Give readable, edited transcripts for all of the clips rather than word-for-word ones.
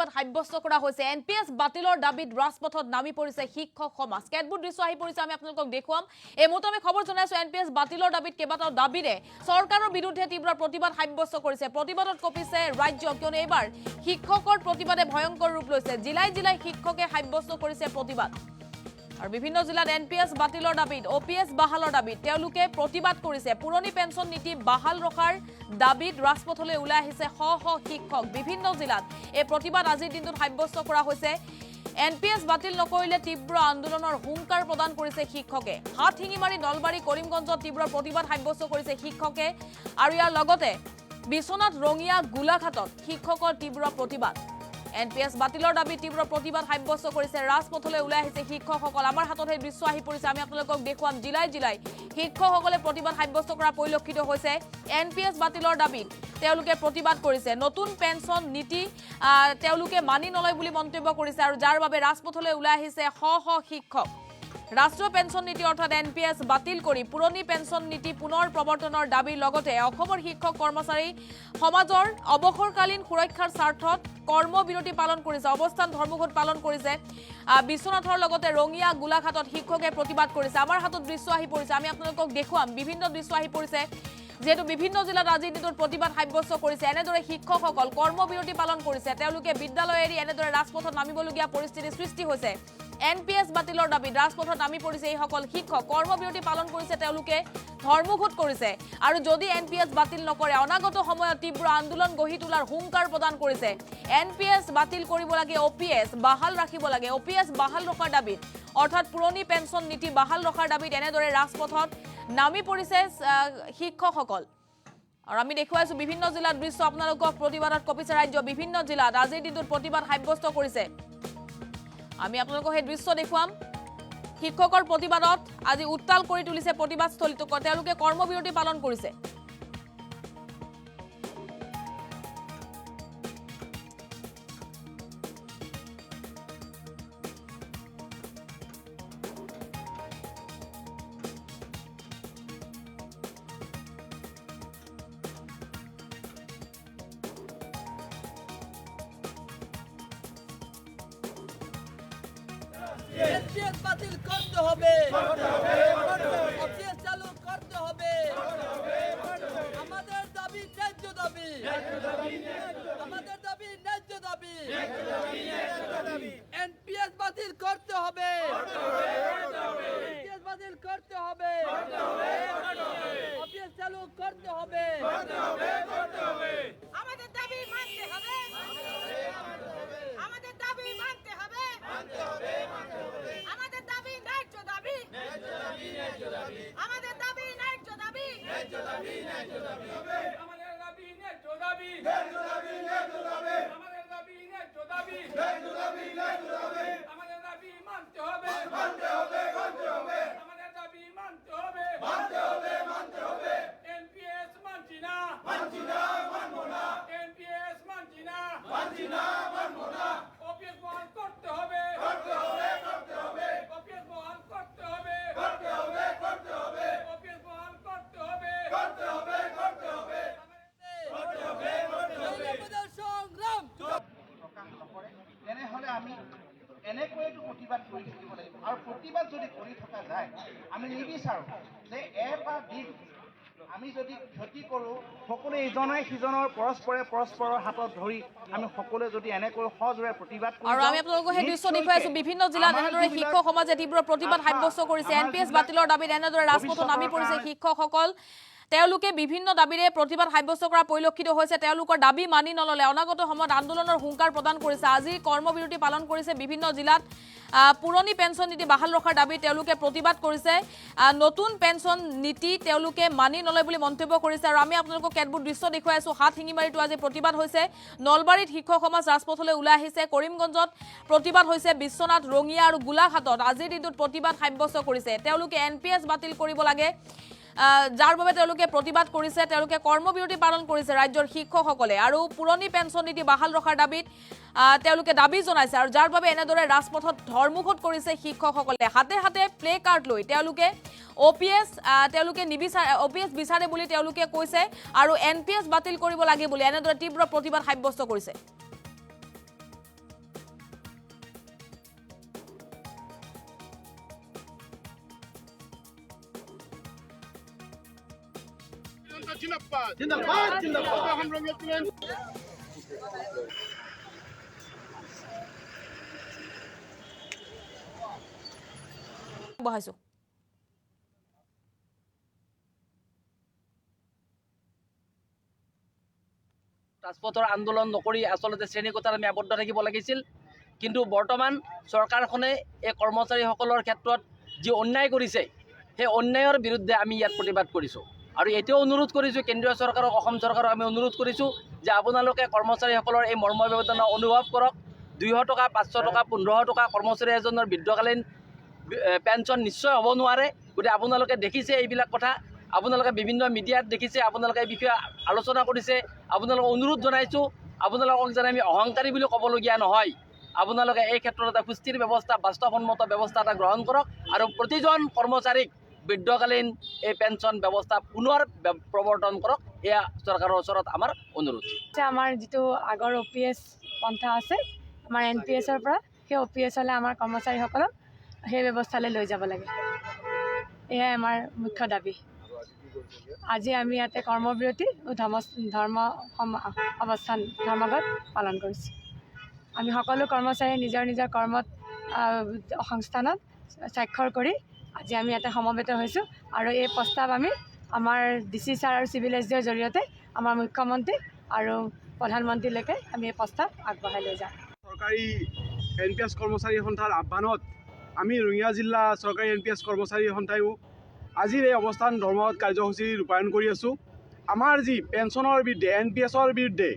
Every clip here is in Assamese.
সাব্যস্ত কৰা হৈছে এনপিএছ বাতিলৰ দাবীত ৰাজপথত নামি পৰিছে শিক্ষক সমাজ কেতবোৰ দৃশ্য আহি পৰিছে আমি আপোনালোকক দেখুৱাম এই মুহূৰ্তত আমি খবৰ জনাইছো এনপিএছ বাতিলৰ দাবীত কেইবাটাও দাবীৰে চৰকাৰৰ বিৰুদ্ধে তীব্ৰ প্ৰতিবাদ সাব্যস্ত কৰিছে প্ৰতিবাদত কপিছে ৰাজ্য কিয়নো এইবাৰ শিক্ষকৰ প্ৰতিবাদে ভয়ংকৰ ৰূপ লৈছে জিলাই জিলাই শিক্ষকে সাব্যস্ত কৰিছে প্ৰতিবাদ আৰু বিভিন্ন জিলাত এনপিএছ বাতিলৰ দাবীত ওপিএছ বাহালৰ দাবীত তেওঁলোকে প্ৰতিবাদ কৰিছে পুৰণি পেন্সন নীতি বাহাল ৰখাৰ দাবীত ৰাজপথলৈ ওলাই আহিছে শ শ শিক্ষক বিভিন্ন জিলাত এই প্ৰতিবাদ আজিৰ দিনটোত সাব্যস্ত কৰা হৈছে এনপিএছ বাতিল নকৰিলে তীব্ৰ আন্দোলনৰ হুংকাৰ প্ৰদান কৰিছে শিক্ষকে হাত হিঙি মাৰি নলবাৰী কৰিমগঞ্জত তীব্ৰ প্ৰতিবাদ সাব্যস্ত কৰিছে শিক্ষকে আৰু ইয়াৰ লগতে বিশ্বনাথ ৰঙিয়া গোলাঘাটত শিক্ষকৰ তীব্ৰ প্ৰতিবাদ এনপিএছ বাতিলৰ দাবী তীব্ৰ প্ৰতিবাদ সাব্যস্ত কৰিছে ৰাজপথলৈ ওলাই আহিছে শিক্ষকসকল আমাৰ হাতত এই দৃশ্য আহি পৰিছে আমি আপোনালোকক দেখুৱাম জিলাই জিলাই শিক্ষকসকলে প্ৰতিবাদ সাব্যস্ত কৰা পৰিলক্ষিত হৈছে এনপিএছ বাতিলৰ দাবীত তেওঁলোকে প্ৰতিবাদ কৰিছে নতুন পেন্সন নীতি তেওঁলোকে মানি নলয় বুলি মন্তব্য কৰিছে আৰু যাৰ বাবে ৰাজপথলৈ ওলাই আহিছে শ শ শিক্ষক ৰাষ্ট্ৰীয় পেন্সন নীতি অৰ্থাৎ এনপিএছ বাতিল কৰি পুৰণি পেন্সন নীতি পুনৰ প্ৰৱৰ্তনৰ দাবীৰ লগতে অসমৰ শিক্ষক কৰ্মচাৰী সমাজৰ অৱসৰকালীন সুৰক্ষাৰ স্বাৰ্থত কৰ্মবিৰতি পালন কৰিছে অৱস্থান ধৰ্মঘট পালন কৰিছে বিশ্বনাথৰ লগতে ৰঙিয়া গোলাঘাটত শিক্ষকে প্ৰতিবাদ কৰিছে আমাৰ হাতত দৃশ্য আহি পৰিছে আমি আপোনালোকক দেখুৱাম বিভিন্ন দৃশ্য আহি পৰিছে যেহেতু বিভিন্ন জিলাত আজিৰ দিনটোত প্ৰতিবাদ সাব্যস্ত কৰিছে এনেদৰে শিক্ষকসকল কৰ্মবিৰতি পালন কৰিছে তেওঁলোকে বিদ্যালয় এৰি এনেদৰে ৰাজপথত নামিবলগীয়া পৰিস্থিতিৰ সৃষ্টি হৈছে এনপিএছ বাতিলৰ দাবীত ৰাজপথত নামি পৰিছে এইসকল শিক্ষক কৰ্মবিৰতি পালন কৰিছে তেওঁলোকে ধৰ্মঘট কৰিছে আৰু যদি এনপিএছ বাতিল নকৰে অনাগত সময়ত তীব্ৰ আন্দোলন গঢ়ি তোলাৰ হুংকাৰ প্ৰদান কৰিছে এনপিএছ বাতিল কৰিব লাগে ওপিএছ বাহাল ৰাখিব লাগে ওপিএছ বাহাল ৰখাৰ দাবীত অৰ্থাৎ পুৰণি পেন্সন নীতি বাহাল ৰখাৰ দাবীত এনেদৰে ৰাজপথত নামি পৰিছে শিক্ষকসকল আৰু আমি দেখুৱাইছো বিভিন্ন জিলাত দৃশ্য আপোনালোকক প্ৰতিবাদত কপিছে ৰাজ্য বিভিন্ন জিলাত আজিৰ দিনটোত প্ৰতিবাদ সাব্যস্ত কৰিছে আমি আপোনালোকক এই দৃশ্য দেখুৱাম শিক্ষকৰ প্ৰতিবাদত আজি উত্তাল কৰি তুলিছে প্ৰতিবাদস্থলীত তেওঁলোকে কৰ্মবিৰতি পালন কৰিছে এনপিএস বাতিল করতে হবে অফিস চালু করতে হবে আমাদের দাবি ন্যায্য দাবি আমাদের দাবি ন্যায্য দাবি এনপিএস বাতিল করতে হবে এনপিএস বাতিল করতে হবে অফিস চালু করতে হবে আমাদের দাবি মানতে হবে আমাদের দাবি মানতে হবে আমাদের দাবি ন্যায্য দাবি আমাদের দাবি ন্যায্য দাবি আমাদের দাবি ন্যায্য দাবি আমাদের দাবি ন্যায্য দাবি আমাদের দাবি ন্যায্য দাবি আমাদের দাবি মানতে হবে আমাদের দাবি মানতে হবে এনপিএস মানছি না মানবো না এনপিএস মানছি না মানবো না অফিস বহাল করতে হবে অফিস বহাল করতে হবে অফিস বহাল করতে হবে সংগ্রাম প্ৰকাশ নকৰে তেনেহ'লে আমি এনেকৈতো প্ৰতিবাদ কৰি থাকিব লাগিব আৰু প্ৰতিবাদ যদি কৰি থকা যায় আমি নিবিচাৰোঁ যে এ বা বি আমি যদি ক্ষতি কৰোঁ সকলোৱে ইজনে সিজনৰ পৰস্পৰৰ হাতত ধৰি আমি সকলোৱে যদি এনেকৈ সজোৰে প্ৰতিবাদ কৰোঁ আৰু আমি আপোনালোকক সেই দৃশ্য দেখুৱাইছো বিভিন্ন জিলাত এনেদৰে শিক্ষক সমাজে তীব্ৰ প্ৰতিবাদ সাব্যস্ত কৰিছে এনপিএছ বাতিলৰ দাবীত এনেদৰে ৰাজপথত নামি পৰিছে শিক্ষকসকল তেওঁলোকে বিভিন্ন দাবীৰে প্ৰতিবাদ সাব্যস্ত কৰা পৰিলক্ষিত হৈছে তেওঁলোকৰ দাবী মানি নললে অনাগত সময়ত আন্দোলনৰ হুংকাৰ প্ৰদান কৰিছে আজি কৰ্মবিৰতি পালন কৰিছে বিভিন্ন জিলাত পুৰণি পেন্সন নীতি বাহাল ৰখাৰ দাবী তেওঁলোকে প্ৰতিবাদ কৰিছে নতুন পেন্সন নীতি তেওঁলোকে মানি নলয় বুলি মন্তব্য কৰিছে আৰু আমি আপোনালোকক কেতবোৰ দৃশ্য দেখুৱাইছো হাত হিঙি মাৰিটো আজি প্ৰতিবাদ হৈছে নলবাৰীত শিক্ষক সমাজ ৰাজপথলৈ ওলাই আহিছে কৰিমগঞ্জত প্ৰতিবাদ হৈছে বিশ্বনাথ ৰঙিয়া আৰু গোলাঘাটত আজিৰ দিনটোত প্ৰতিবাদ সাব্যস্ত কৰিছে তেওঁলোকে এনপিএছ বাতিল কৰিব লাগে যাৰ বাবে তেওঁলোকে প্ৰতিবাদ কৰিছে তেওঁলোকে কৰ্মবিৰতি পালন কৰিছে ৰাজ্যৰ শিক্ষকসকলে আৰু পুৰণি পেন্সন নীতি বাহাল ৰখাৰ দাবীত তেওঁলোকে দাবী জনাইছে আৰু যাৰ বাবে এনেদৰে ৰাজপথত ধৰ্মঘট কৰিছে শিক্ষকসকলে হাতে হাতে প্লে কাৰ্ড লৈ তেওঁলোকে ওপিএছ তেওঁলোকে নিবিচাৰে ওপিএছ বিচাৰে বুলি তেওঁলোকে কৈছে আৰু এনপিএছ বাতিল কৰিব লাগে বুলি এনেদৰে তীব্ৰ প্ৰতিবাদ সাব্যস্ত কৰিছে বহাইছো ৰাজপথৰ আন্দোলন নকৰি আচলতে শ্ৰেণীকোঠাত আমি আবদ্ধ থাকিব লাগিছিল। কিন্তু বৰ্তমান চৰকাৰখনে এই কৰ্মচাৰীসকলৰ ক্ষেত্ৰত যি অন্যায় কৰিছে সেই অন্যায়ৰ বিৰুদ্ধে আমি ইয়াত প্ৰতিবাদ কৰিছোঁ। আৰু এতিয়াও অনুৰোধ কৰিছোঁ কেন্দ্ৰীয় চৰকাৰক, অসম চৰকাৰক আমি অনুৰোধ কৰিছোঁ যে আপোনালোকে কৰ্মচাৰীসকলৰ এই মৰ্মবেদনা অনুভৱ কৰক। 200 টকা, 500 টকা, 1500 টকা কৰ্মচাৰী এজনৰ বৃদ্ধকালীন পেঞ্চন নিশ্চয় হ'ব নোৱাৰে। গতিকে আপোনালোকে দেখিছে এইবিলাক কথা, আপোনালোকে বিভিন্ন মিডিয়াত দেখিছে, আপোনালোকে এই বিষয়ে আলোচনা কৰিছে। আপোনালোকক অনুৰোধ জনাইছোঁ, আপোনালোকক যেন আমি অহংকাৰী বুলি ক'বলগীয়া নহয়। আপোনালোকে এই ক্ষেত্ৰত এটা সুস্থিৰ ব্যৱস্থা, বাস্তৱসন্মত ব্যৱস্থা এটা গ্ৰহণ কৰক আৰু প্ৰতিজন কৰ্মচাৰীক বৃদ্ধকালীন এই পেঞ্চন ব্যৱস্থা পুনৰ প্ৰৱৰ্তন কৰক। এয়া চৰকাৰৰ ওচৰত আমাৰ অনুৰোধ। আমাৰ যিটো আগৰ OPS পন্থা আছে আমাৰ NPSৰ পৰা, সেই OPSলৈ আমাৰ কৰ্মচাৰীসকলক সেই ব্যৱস্থালৈ লৈ যাব লাগে। এয়াই আমাৰ মুখ্য দাবী। আজি আমি ইয়াতে কৰ্মবিৰতি ধৰ্মঘট পালন কৰিছোঁ। আমি সকলো কৰ্মচাৰী নিজৰ নিজৰ কৰ্মত সংস্থানত স্বাক্ষৰ কৰি আজি আমি ইয়াতে সমবেত হৈছোঁ। আৰু এই প্ৰস্তাৱ আমি আমাৰ DC ছাৰ আৰু চিভিল SDৰ জৰিয়তে আমাৰ মুখ্যমন্ত্ৰী আৰু প্ৰধানমন্ত্ৰীলৈকে আমি এই প্ৰস্তাৱ আগবঢ়াই লৈ যাম। চৰকাৰী NPS কৰ্মচাৰী সন্থাৰ আহ্বানত আমি ৰঙিয়া জিলা চৰকাৰী NPS কৰ্মচাৰী সন্থায়ো আজিৰ এই অৱস্থান ধৰ্মঘট কাৰ্যসূচী ৰূপায়ণ কৰি আছোঁ। আমাৰ যি পেঞ্চনৰ বিৰুদ্ধে, NPSৰ বিৰুদ্ধে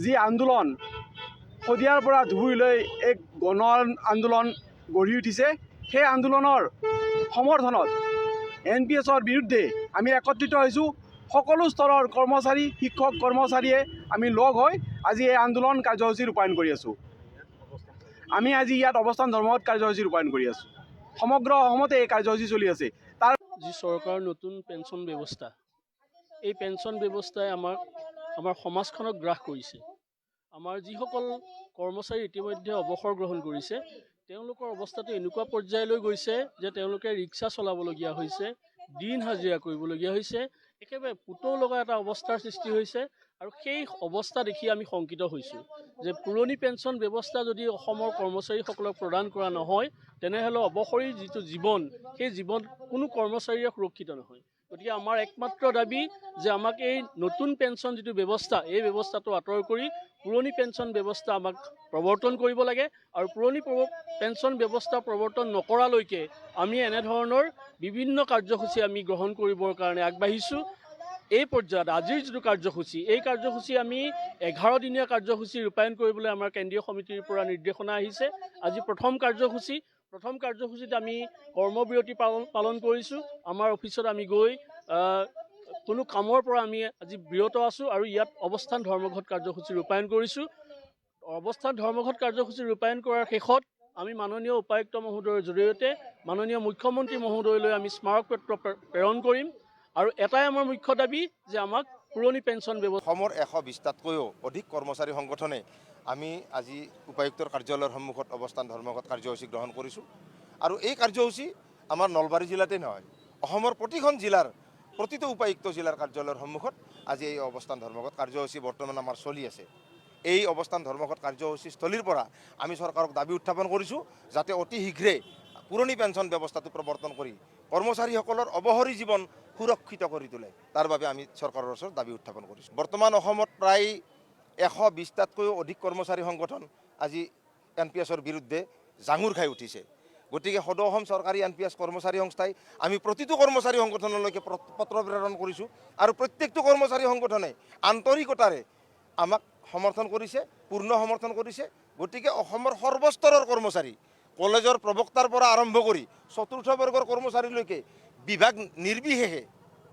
যি আন্দোলন শদিয়াৰ পৰা ধুবুৰীলৈ এক গণ আন্দোলন গঢ়ি উঠিছে, সেই আন্দোলনৰ সমৰ্থনত NPSৰ বিৰুদ্ধে আমি একত্ৰিত হৈছোঁ। সকলো স্তৰৰ কৰ্মচাৰী, শিক্ষক কৰ্মচাৰীয়ে আমি লগ হৈ আজি এই আন্দোলন কাৰ্যসূচী ৰূপায়ণ কৰি আছোঁ। আমি আজি ইয়াত অৱস্থান ধৰ্মঘট কাৰ্যসূচী ৰূপায়ণ কৰি আছোঁ। সমগ্ৰ অসমতে এই কাৰ্যসূচী চলি আছে। তাৰ যি চৰকাৰৰ নতুন পেঞ্চন ব্যৱস্থা, এই পেঞ্চন ব্যৱস্থাই আমাৰ সমাজখনক গ্ৰাস কৰিছে। আমাৰ যিসকল কৰ্মচাৰী ইতিমধ্যে অৱসৰ গ্ৰহণ কৰিছে, তেওঁলোকৰ অৱস্থাটো এনেকুৱা পৰ্যায়লৈ গৈছে যে তেওঁলোকে ৰিক্সা চলাবলগীয়া হৈছে, দিন হাজিৰা কৰিবলগীয়া হৈছে, একেবাৰে পুতৌ লগা এটা অৱস্থাৰ সৃষ্টি হৈছে। আৰু সেই অৱস্থা দেখি আমি শংকিত হৈছোঁ যে পুৰণি পেঞ্চন ব্যৱস্থা যদি অসমৰ কৰ্মচাৰীসকলক প্ৰদান কৰা নহয়, তেনেহ'লে অৱসৰীৰ যিটো জীৱন, সেই জীৱন কোনো কৰ্মচাৰীৰে সুৰক্ষিত নহয়। গতিকে আমাৰ একমাত্ৰ দাবী যে আমাক এই নতুন পেঞ্চন যিটো ব্যৱস্থা, এই ব্যৱস্থাটো আঁতৰ কৰি পুৰণি পেঞ্চন ব্যৱস্থা আমাক প্ৰৱৰ্তন কৰিব লাগে। আৰু পুৰণি পেঞ্চন ব্যৱস্থা প্ৰৱৰ্তন নকৰালৈকে আমি এনেধৰণৰ বিভিন্ন কাৰ্যসূচী আমি গ্ৰহণ কৰিবৰ কাৰণে আগবাঢ়িছোঁ। এই পৰ্যায়ত আজিৰ যিটো কাৰ্যসূচী, এই কাৰ্যসূচী আমি 11 দিনীয়া কাৰ্যসূচী ৰূপায়ণ কৰিবলৈ আমাৰ কেন্দ্ৰীয় সমিতিৰ পৰা নিৰ্দেশনা আহিছে। আজি প্ৰথম কাৰ্যসূচীত আমি কৰ্মবিৰতি পালন কৰিছোঁ। আমাৰ অফিচত আমি গৈ কোনো কামৰ পৰা আমি আজি বিৰত আছোঁ আৰু ইয়াত অৱস্থান ধৰ্মঘট কাৰ্যসূচী ৰূপায়ণ কৰিছোঁ। অৱস্থান ধৰ্মঘট কাৰ্যসূচী ৰূপায়ণ কৰাৰ শেষত আমি মাননীয় উপায়ুক্ত মহোদয়ৰ জৰিয়তে মাননীয় মুখ্যমন্ত্ৰী মহোদয়লৈ আমি স্মাৰকপত্ৰ প্ৰেৰণ কৰিম। আৰু এটাই আমাৰ মুখ্য দাবী যে আমাক পুৰণি পেঞ্চন ব্যৱস্থা। অসমৰ 120টাতকৈও অধিক কৰ্মচাৰী সংগঠনে আমি আজি উপায়ুক্তৰ কাৰ্যালয়ৰ সন্মুখত অৱস্থান ধৰ্মঘট কাৰ্যসূচী গ্ৰহণ কৰিছোঁ। আৰু এই কাৰ্যসূচী আমাৰ নলবাৰী জিলাতে নহয়, অসমৰ প্ৰতিখন জিলাৰ প্ৰতিটো উপায়ুক্ত জিলাৰ কাৰ্যালয়ৰ সন্মুখত আজি এই অৱস্থান ধৰ্মঘট কাৰ্যসূচী বৰ্তমান আমাৰ চলি আছে। এই অৱস্থান ধৰ্মঘট কাৰ্যসূচী স্থলীৰ পৰা আমি চৰকাৰক দাবী উত্থাপন কৰিছোঁ যাতে অতি শীঘ্ৰে পুৰণি পেঞ্চন ব্যৱস্থাটো প্ৰৱৰ্তন কৰি কৰ্মচাৰীসকলৰ অৱসৰী জীৱন সুৰক্ষিত কৰি তোলে, তাৰ বাবে আমি চৰকাৰৰ ওচৰত দাবী উত্থাপন কৰিছোঁ। বৰ্তমান অসমত প্ৰায় 120টাতকৈও অধিক কৰ্মচাৰী সংগঠন আজি NPSৰ বিৰুদ্ধে জাঙুৰ খাই উঠিছে। গতিকে সদৌ অসম চৰকাৰী NPS কৰ্মচাৰী সংস্থাই আমি প্ৰতিটো কৰ্মচাৰী সংগঠনলৈকে পত্ৰ প্ৰেৰণ কৰিছোঁ আৰু প্ৰত্যেকটো কৰ্মচাৰী সংগঠনে আন্তৰিকতাৰে আমাক সমৰ্থন কৰিছে, পূৰ্ণ সমৰ্থন কৰিছে। গতিকে অসমৰ সৰ্বস্তৰৰ কৰ্মচাৰী, কলেজৰ প্ৰবক্তাৰ পৰা আৰম্ভ কৰি চতুৰ্থ বৰ্গৰ কৰ্মচাৰীলৈকে বিভাগ নিৰ্বিশেষে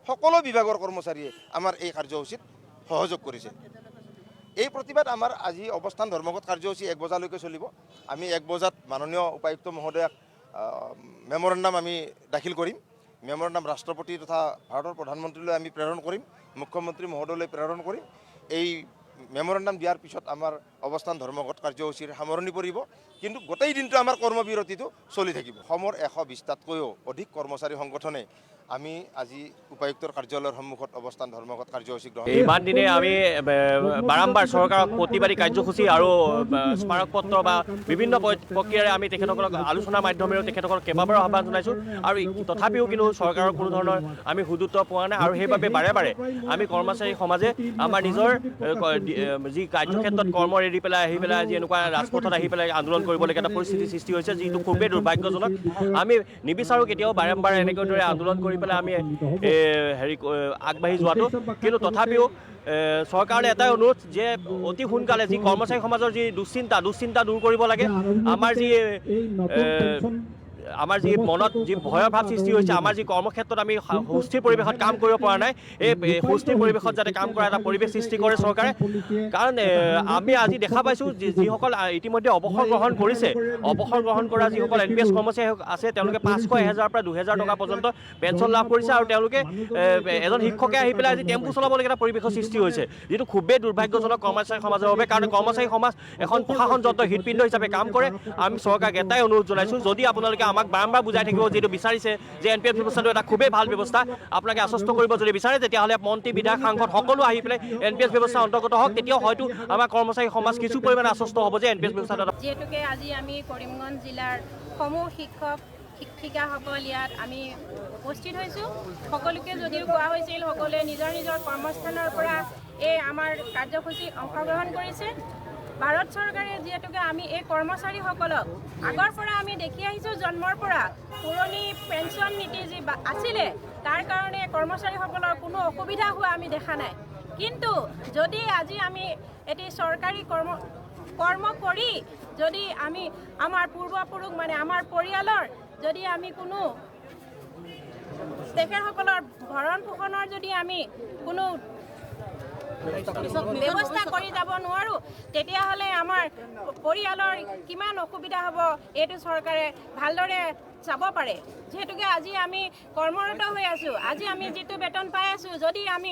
সকলো বিভাগৰ কৰ্মচাৰীয়ে আমাৰ এই কাৰ্যসূচীত সহযোগ কৰিছে। এই প্ৰতিবাদ আমাৰ আজি অৱস্থান ধৰ্মঘট কাৰ্যসূচী 1 বজালৈকে চলিব। আমি 1 বজাত মাননীয় উপায়ুক্ত মহোদয়াক মেমৰেণ্ডাম আমি দাখিল কৰিম। মেমৰেণ্ডাম ৰাষ্ট্ৰপতি তথা ভাৰতৰ প্ৰধানমন্ত্ৰীলৈ আমি প্ৰেৰণ কৰিম, মুখ্যমন্ত্ৰী মহোদয়লৈ প্ৰেৰণ কৰিম। এই মেমৰেণ্ডাম দিয়াৰ পিছত আমাৰ অৱস্থান ধৰ্মঘট কাৰ্যসূচীৰ সামৰণি পৰিব, কিন্তু গোটেই দিনটো আমাৰ কৰ্মবিৰতিটো চলি থাকিব। অসমৰ 120টাতকৈও অধিক কৰ্মচাৰী সংগঠনে আমি আজি উপায়ুক্তৰ কাৰ্যালয়ৰ সন্মুখত অৱস্থান ধৰ্মঘট কাৰ্যসূচী গ্ৰহণ ইমান দিনে আমি বাৰম্বাৰ চৰকাৰক প্ৰতিবাদী কাৰ্যসূচী আৰু স্মাৰক পত্ৰ বা বিভিন্ন প্ৰক্ৰিয়াৰে আমি তেখেতসকলক আলোচনাৰ মাধ্যমেৰে তেখেতসকলক কেইবাবাৰো আহ্বান জনাইছোঁ, আৰু তথাপিও কিন্তু চৰকাৰৰ কোনো ধৰণৰ আমি সুযোগ পোৱা নাই। আৰু সেইবাবে বাৰে বাৰে আমি কৰ্মচাৰী সমাজে আমাৰ নিজৰ যি কাৰ্যক্ষেত্ৰত কৰ্ম এৰি পেলাই আহি পেলাই আজি এনেকুৱা ৰাজপথত আহি পেলাই আন্দোলন কৰিবলগীয়া এটা পৰিস্থিতিৰ সৃষ্টি হৈছে, যিটো খুবেই দুৰ্ভাগ্যজনক। আমি নিবিচাৰোঁ কেতিয়াও বাৰম্বাৰ এনেকৈ দৰে আন্দোলন কৰি পেলাই আমি আগবাঢ়ি যোৱাটো, কিন্তু তথাপিও চৰকাৰলৈ এটাই অনুৰোধ যে অতি সোনকালে যি কৰ্মচাৰী সমাজৰ যি দুশ্চিন্তা দূৰ কৰিব লাগে। আমাৰ যি মনত যি ভয়ৰ ভাৱ সৃষ্টি হৈছে, আমাৰ যি কৰ্মক্ষেত্ৰত আমি সুস্থিৰ পৰিৱেশত কাম কৰিব পৰা নাই, এই সুস্থিৰ পৰিৱেশত যাতে কাম কৰা এটা পৰিৱেশ সৃষ্টি কৰে চৰকাৰে। কাৰণ আমি আজি দেখা পাইছোঁ যিসকল ইতিমধ্যে অৱসৰ গ্ৰহণ কৰিছে, অৱসৰ গ্ৰহণ কৰা যিসকল NPS কৰ্মচাৰী আছে তেওঁলোকে 500, 1000 পৰা 2000 টকা পৰ্যন্ত পেঞ্চন লাভ কৰিছে, আৰু তেওঁলোকে এজন শিক্ষকে আহি পেলাই আজি টেম্পু চলাবলগীয়া এটা পৰিৱেশৰ সৃষ্টি হৈছে, যিটো খুবেই দুৰ্ভাগ্যজনক কৰ্মচাৰী সমাজৰ বাবে। কাৰণ কৰ্মচাৰী সমাজ এখন প্ৰশাসন যন্ত্ৰ হৃদপিণ্ড হিচাপে কাম কৰে। আমি চৰকাৰক এটাই অনুৰোধ জনাইছোঁ, যদি আপোনালোকে আমাক বাৰম্বাৰ বুজাই থাকিব যিটো বিচাৰিছে যে NPS ব্যৱস্থাটো এটা খুবেই ভাল ব্যৱস্থা, আপোনালোকে আশ্বস্ত কৰিব যদি বিচাৰে, তেতিয়াহ'লে মন্ত্ৰী, বিধায়ক, সাংসদ সকলো আহি পেলাই NPS ব্যৱস্থা অন্তৰ্গত হওক, তেতিয়াও হয়তো আমাৰ কৰ্মচাৰী সমাজ কিছু পৰিমাণে আশ্বস্ত হ'ব যে NPS ব্যৱস্থাটো। যিহেতুকে আজি আমি কৰিমগঞ্জ জিলাৰ সমূহ শিক্ষক শিক্ষিকাসকল ইয়াত আমি উপস্থিত হৈছোঁ। সকলোকে যদিও কোৱা হৈছিল, সকলোৱে নিজৰ নিজৰ কৰ্মস্থানৰ পৰা এই আমাৰ কাৰ্যসূচীত অংশগ্ৰহণ কৰিছে। ভাৰত চৰকাৰে যিহেতুকে আমি এই কৰ্মচাৰীসকলক আগৰ পৰা আমি দেখি আহিছোঁ, জন্মৰ পৰা পুৰণি পেঞ্চন নীতি যি আছিলে তাৰ কাৰণে কৰ্মচাৰীসকলৰ কোনো অসুবিধা হোৱা আমি দেখা নাই। কিন্তু যদি আজি আমি এটি চৰকাৰী কৰ্ম কৰি যদি আমি আমাৰ পূৰ্বপুৰুষ মানে আমাৰ পৰিয়ালৰ যদি আমি কোনো তেখেতসকলৰ ভৰণ পোষণৰ যদি আমি কোনো ব্যৱস্থা কৰি যাব নোৱাৰোঁ, তেতিয়াহ'লে আমাৰ পৰিয়ালৰ কিমান অসুবিধা হ'ব এইটো চৰকাৰে ভালদৰে চাব পাৰে। যিহেতুকে আজি আমি কৰ্মৰত হৈ আছোঁ, আজি আমি যিটো বেতন পাই আছোঁ, যদি আমি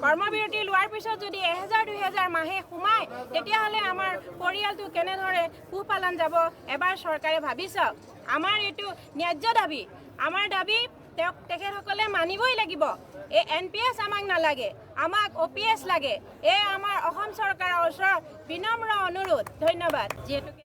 কৰ্মবিৰতি লোৱাৰ পিছত যদি 1000-2000 মাহে সোমায়, তেতিয়াহ'লে আমাৰ পৰিয়ালটো কেনেদৰে পোহপালন যাব এবাৰ চৰকাৰে ভাবি চাওক। আমাৰ এইটো ন্যায্য দাবী, আমাৰ দাবী তেখেতসকলে মানিবই লাগিব। এই NPS আমাক নালাগে, আমাক OPS লাগে। এই আমাৰ অসম চৰকাৰৰ ওচৰত বিনম্ৰ অনুৰোধ। ধন্যবাদ। যিহেতুকে